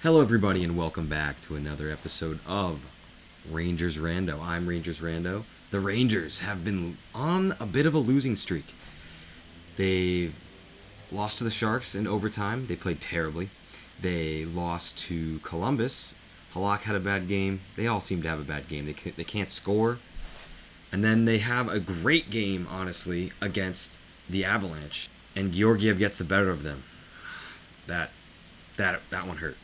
Hello, everybody, and welcome back to another episode of Rangers Rando. I'm Rangers Rando. The Rangers have been on a bit of a losing streak. They've lost to the Sharks in overtime. They played terribly. They lost to Columbus. Halak had a bad game. They all seem to have a bad game. They can't score. And then they have a great game, honestly, against the Avalanche. And Gauthier gets the better of them. That one hurt.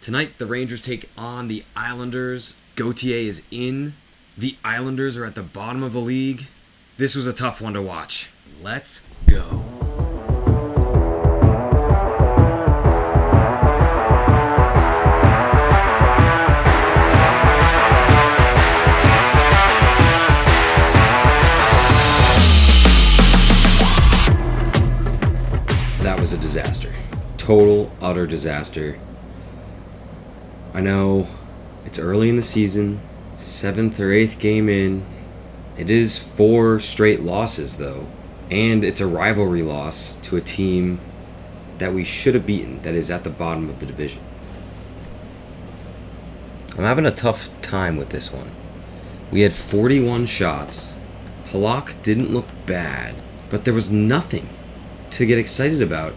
Tonight, the Rangers take on the Islanders. Gauthier is in. The Islanders are at the bottom of the league. This was a tough one to watch. Let's go. That was a disaster. Total, utter disaster. I know it's early in the season, 7th or 8th game in. It is 4 straight losses, though. And it's a rivalry loss to a team that we should have beaten, that is at the bottom of the division. I'm having a tough time with this one. We had 41 shots. Halak didn't look bad, but there was nothing to get excited about.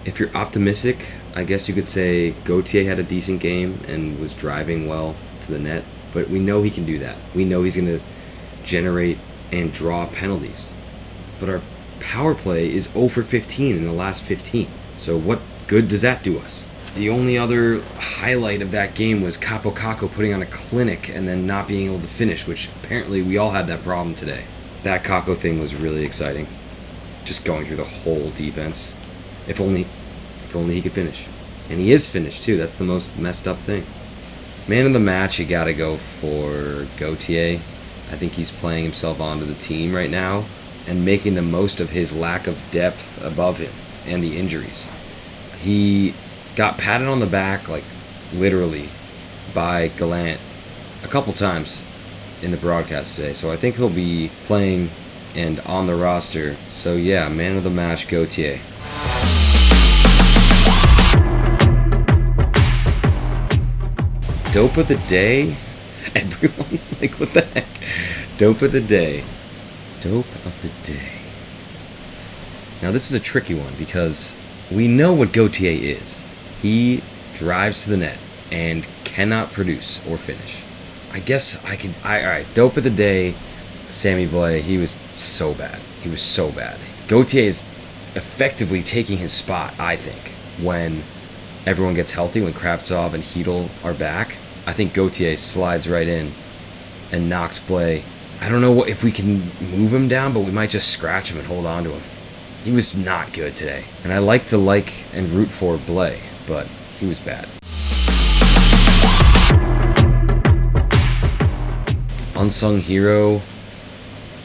If you're optimistic, I guess you could say Gauthier had a decent game and was driving well to the net, but we know he can do that. We know he's going to generate and draw penalties. But our power play is 0 for 15 in the last 15. So what good does that do us? The only other highlight of that game was Kakko putting on a clinic and then not being able to finish, which apparently we all had that problem today. That Kakko thing was really exciting. Just going through the whole defense. If only he could finish. And he is finished, too. That's the most messed up thing. Man of the match, you gotta go for Gauthier. I think he's playing himself onto the team right now and making the most of his lack of depth above him and the injuries. He got patted on the back, like, literally, by Gallant a couple times in the broadcast today. So I think he'll be playing and on the roster. So yeah, man of the match, Gauthier. Dope of the day? Everyone, like, what the heck? Dope of the day. Dope of the day. Now, this is a tricky one because we know what Gauthier is. He drives to the net and cannot produce or finish. I guess I could... Alright, dope of the day, Sammy Blais. He was so bad. He was so bad. Gauthier is effectively taking his spot, I think, when everyone gets healthy, when Kravtsov and Hedl are back. I think Gauthier slides right in and knocks Blais. I don't know if we can move him down, but we might just scratch him and hold on to him. He was not good today. And I like to and root for Blais, but he was bad. Unsung hero.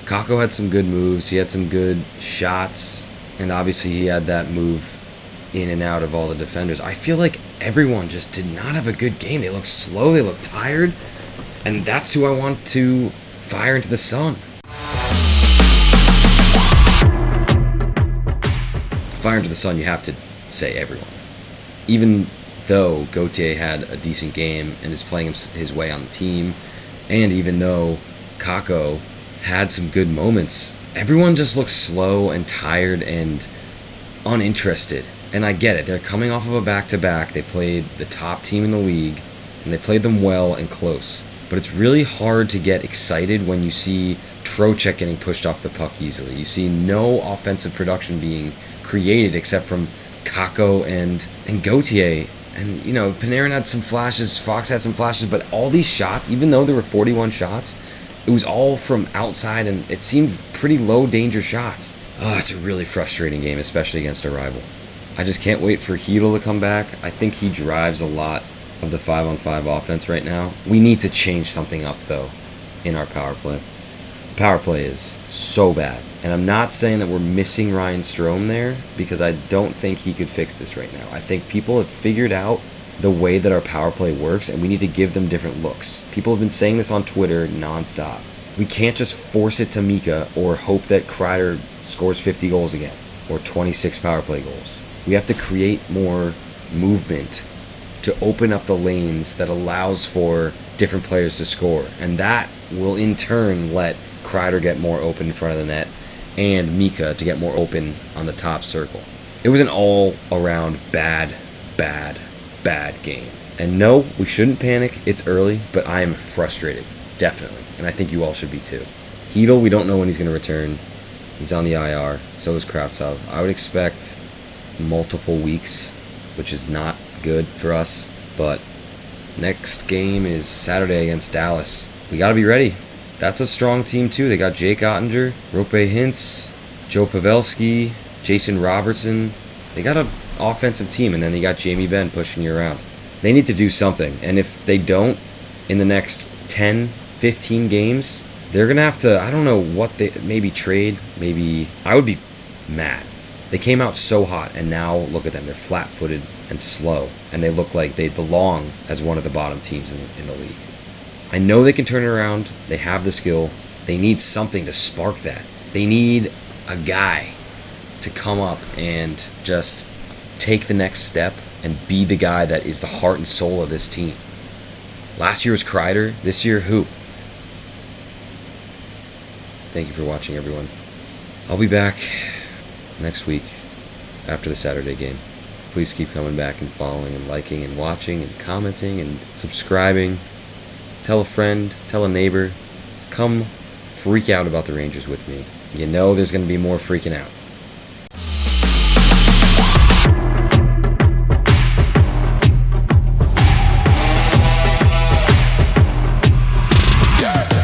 Kakko had some good moves. He had some good shots. And obviously he had that move in and out of all the defenders. I feel like everyone just did not have a good game. They looked slow. They looked tired. And that's who I want to fire into the sun. Fire into the sun, you have to say everyone. Even though Gauthier had a decent game and is playing his way on the team, and even though Kakko had some good moments, everyone just looks slow and tired and uninterested. And I get it. They're coming off of a back-to-back. They played the top team in the league, and they played them well and close. But it's really hard to get excited when you see Trocheck getting pushed off the puck easily. You see no offensive production being created except from Kakko and Gauthier. And, you know, Panarin had some flashes, Fox had some flashes, but all these shots, even though there were 41 shots, it was all from outside, and it seemed pretty low-danger shots. Oh, it's a really frustrating game, especially against a rival. I just can't wait for Hedl to come back. I think he drives a lot of the 5-on-5 offense right now. We need to change something up, though, in our power play. The power play is so bad. And I'm not saying that we're missing Ryan Strome there, because I don't think he could fix this right now. I think people have figured out the way that our power play works, and we need to give them different looks. People have been saying this on Twitter nonstop. We can't just force it to Mika or hope that Kreider scores 50 goals again or 26 power play goals. We have to create more movement to open up the lanes that allows for different players to score. And that will in turn let Kreider get more open in front of the net and Mika to get more open on the top circle. It was an all-around bad game. And no, we shouldn't panic. It's early, but I am frustrated, definitely. And I think you all should be too. Hedl, we don't know when he's going to return. He's on the IR. So is Kravtsov. I would expect multiple weeks, which is not good for us. But next game is Saturday against Dallas. We got to be ready. That's a strong team too. They got Jake Ottinger, Rope Hintz, Joe Pavelski, Jason Robertson. They got an offensive team, and then they got Jamie Benn pushing you around. They need to do something, and if they don't in the next 10, 15 games, they're going to have to, I don't know what they, maybe trade, maybe, I would be mad. They came out so hot, and now look at them. They're flat-footed and slow, and they look like they belong as one of the bottom teams in the league. I know they can turn it around. They have the skill. They need something to spark that. They need a guy to come up and just take the next step and be the guy that is the heart and soul of this team. Last year was Kreider. This year, who? Thank you for watching, everyone. I'll be back next week after the Saturday game. Please keep coming back and following and liking and watching and commenting and subscribing. Tell a friend, tell a neighbor. Come freak out about the Rangers with me. You know there's going to be more freaking out.